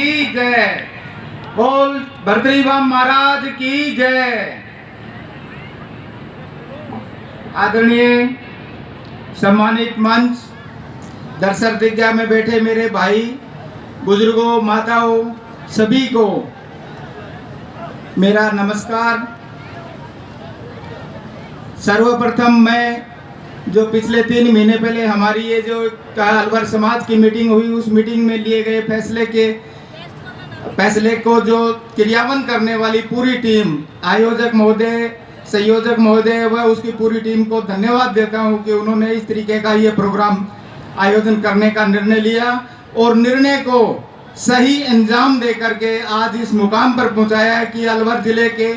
की जय। बोल भर्तृहरि महाराज की जय। आदरणीय सम्मानित मंच, दर्शक दीर्घा में बैठे मेरे भाई बुजुर्गों, माताओं, सभी को मेरा नमस्कार। सर्वप्रथम मैं जो पिछले 3 महीने पहले हमारी ये जो अलवर समाज की मीटिंग हुई, उस मीटिंग में लिए गए फैसले को जो क्रियान्वयन करने वाली पूरी टीम, आयोजक महोदय, संयोजक महोदय व उसकी पूरी टीम को धन्यवाद देता हूं कि उन्होंने इस तरीके का ये प्रोग्राम आयोजन करने का निर्णय लिया और निर्णय को सही अंजाम दे करके आज इस मुकाम पर पहुंचाया है कि अलवर जिले के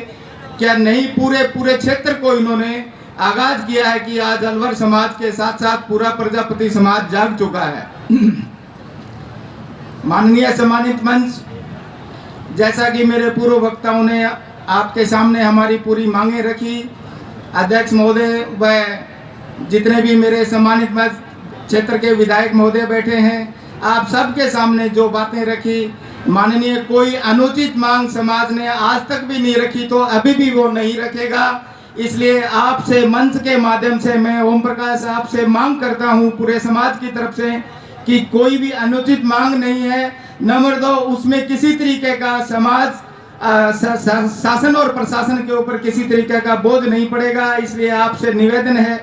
क्या नहीं पूरे क्षेत्र को इन्होंने आगाज किया है कि आज अलवर समाज के साथ साथ पूरा प्रजापति समाज जाग चुका है। माननीय सम्मानित मंच, जैसा कि मेरे पूर्व वक्ताओं ने आपके सामने हमारी पूरी मांगे रखी, अध्यक्ष महोदय व जितने भी मेरे सम्मानित मंच क्षेत्र के विधायक महोदय बैठे हैं, आप सबके सामने जो बातें रखी, माननीय कोई अनुचित मांग समाज ने आज तक भी नहीं रखी तो अभी भी वो नहीं रखेगा। इसलिए आपसे मंच के माध्यम से मैं ओम प्रकाश आपसे मांग करता हूं पूरे समाज की तरफ से कि कोई भी अनुचित मांग नहीं है। नंबर 2, उसमें किसी तरीके का समाज शासन और प्रशासन के ऊपर किसी तरीके का बोझ नहीं पड़ेगा। इसलिए आपसे निवेदन है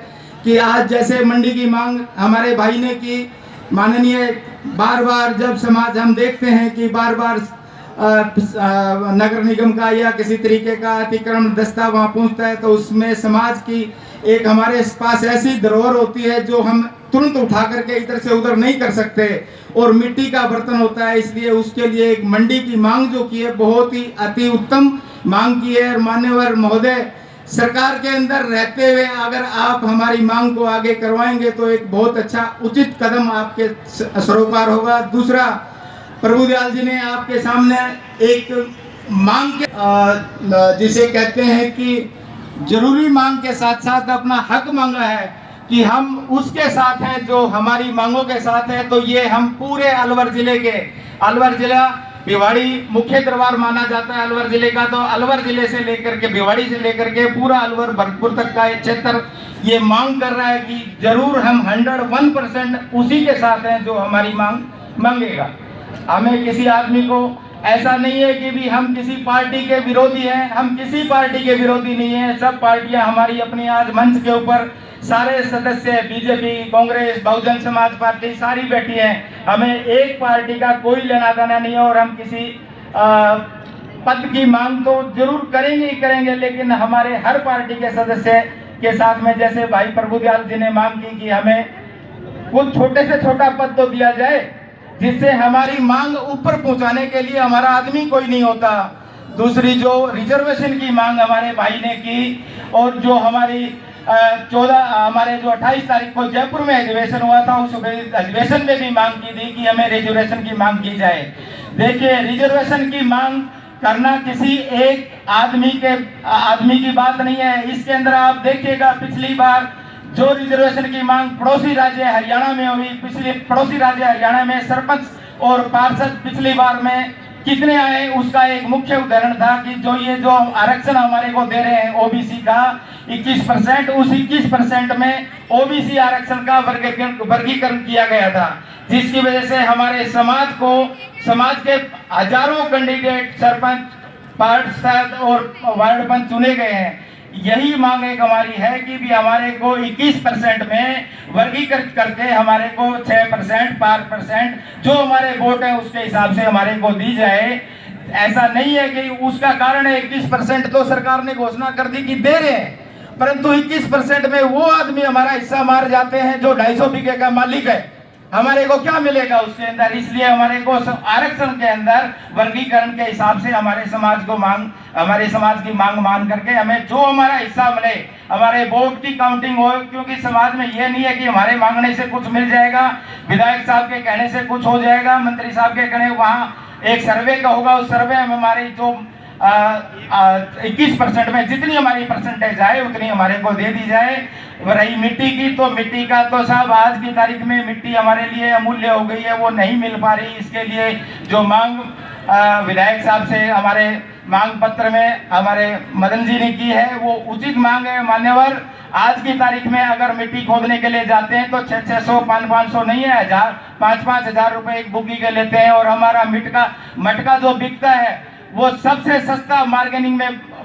कि आज जैसे मंडी की मांग हमारे भाई ने की, माननीय बार जब समाज हम देखते हैं कि बार नगर निगम का या किसी तरीके का अतिक्रमण दस्ता वहाँ पहुँचता है तो उसमें समाज की एक हमारे पास ऐसी धरोहर होती है जो हम तुरंत उठा करके इधर से उधर नहीं कर सकते और मिट्टी का बर्तन होता है। इसलिए उसके लिए एक मंडी की मांग जो की है बहुत ही अति उत्तम मांग की है। और मान्यवर महोदय, सरकार के अंदर रहते हुए अगर आप हमारी मांग को आगे करवाएंगे तो एक बहुत अच्छा उचित कदम आपके सरोकार होगा। दूसरा, प्रभुदयाल जी ने आपके सामने एक मांग के जिसे कहते हैं कि जरूरी मांग के साथ साथ अपना हक मांगा है कि हम उसके साथ हैं जो हमारी मांगों के साथ है। तो ये हम पूरे अलवर जिले के, अलवर जिला भिवाड़ी मुख्य दरबार माना जाता है अलवर जिले का, तो अलवर जिले से लेकर के भिवाड़ी से लेकर के पूरा अलवर भरतपुर तक का क्षेत्र ये मांग कर रहा है कि जरूर हम 101% उसी के साथ हैं जो हमारी मांग मांगेगा। हमें किसी आदमी को ऐसा नहीं है कि भी हम किसी पार्टी के विरोधी हैं, हम किसी पार्टी के विरोधी नहीं हैं। सब पार्टियां हमारी अपनी आज मंच के ऊपर सारे सदस्य, बीजेपी, कांग्रेस, बहुजन समाज पार्टी सारी बैठी हैं। हमें एक पार्टी का कोई लेना देना नहीं है और हम किसी पद की मांग तो जरूर करेंगे ही करेंगे, लेकिन हमारे हर पार्टी के सदस्य के साथ में जैसे भाई प्रभुदयाल जी ने मांग की कि हमें कुछ छोटे से छोटा पद तो दिया जाए जिससे हमारी मांग ऊपर पहुंचाने के लिए हमारा आदमी कोई नहीं होता। दूसरी जो रिजर्वेशन की मांग हमारे भाई ने की और जो हमारी 28 तारीख को जयपुर में अधिवेशन हुआ था, उस अधिवेशन में भी मांग की थी कि हमें रिजर्वेशन की मांग की जाए। देखिए, रिजर्वेशन की मांग करना किसी एक आदमी की बात नहीं है। इसके अंदर आप देखिएगा, पिछली बार जो रिजर्वेशन की मांग पड़ोसी राज्य हरियाणा में हुई, पिछले पड़ोसी राज्य हरियाणा में सरपंच और पार्षद पिछली बार में कितने आए, उसका एक मुख्य उदाहरण था कि जो आरक्षण हमारे को दे रहे हैं ओबीसी का 21%, उस 21% में ओबीसी आरक्षण का वर्गीकरण किया गया था, जिसकी वजह से हमारे समाज के हजारों कैंडिडेट सरपंच, पार्षद और वार्ड पंच चुने गए हैं। यही मांग एक हमारी है कि भी हमारे को 21% में वर्गीकृत करके हमारे को 6%, 5% जो हमारे वोट है उसके हिसाब से हमारे को दी जाए। ऐसा नहीं है कि उसका कारण है 21% तो सरकार ने घोषणा कर दी कि दे रहे हैं, परंतु 21% में वो आदमी हमारा हिस्सा मार जाते हैं जो 250 बीघे का मालिक है, हमारे को क्या मिलेगा उसके अंदर। इसलिए हमारे को आरक्षण के अंदर वर्गीकरण के हिसाब से हमारे समाज की मांग मान करके हमें जो हमारा हिस्सा मिले, हमारे वोट की काउंटिंग हो, क्योंकि समाज में यह नहीं है कि हमारे मांगने से कुछ मिल जाएगा, विधायक साहब के कहने से कुछ हो जाएगा, मंत्री साहब के कहने वहाँ एक सर्वे का होगा, उस सर्वे में हमारी जो 21% में जितनी हमारी परसेंटेज आए उतनी हमारे को दे दी जाए। रही मिट्टी की, तो मिट्टी का तो साहब आज की तारीख में मिट्टी हमारे लिए अमूल्य हो गई है, वो नहीं मिल पा रही। इसके लिए जो मांग विधायक साहब से हमारे मांग पत्र में हमारे मदन जी ने की है वो उचित मांग है। मान्यवर, आज की तारीख में अगर मिट्टी खोदने के लिए जाते हैं तो 600 500 नहीं है, 5,000 रुपए एक बुकी के लेते हैं। और हमारा मटका जो बिकता है वो सबसे सस्ता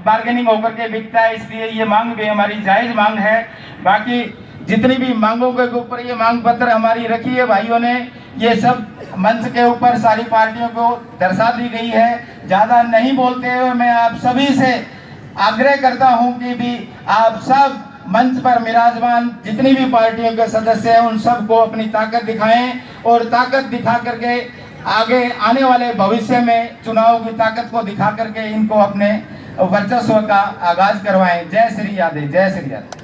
बार्गेनिंग होकर के बिकता है। इसलिए ये मांग भी हमारी जायज मांग है। बाकी जितनी भी मांगों के ऊपर ये मांग पत्र हमारी रखी है भाइयों ने, ये सब मंच के ऊपर सारी पार्टियों को दर्शा दी गई है। ज़्यादा नहीं बोलते हुए मैं आप सभी से आग्रह करता हूं कि भी आप सब मंच पर विराजमान जितनी भी पार्टियों के सदस्य हैं उन सबको अपनी ताकत दिखाएं और ताकत दिखा करके आगे आने वाले भविष्य में चुनाव की ताकत को दिखा करके इनको अपने वर्चस्व का आगाज करवाएं। जय श्री यादव, जय श्री यादव।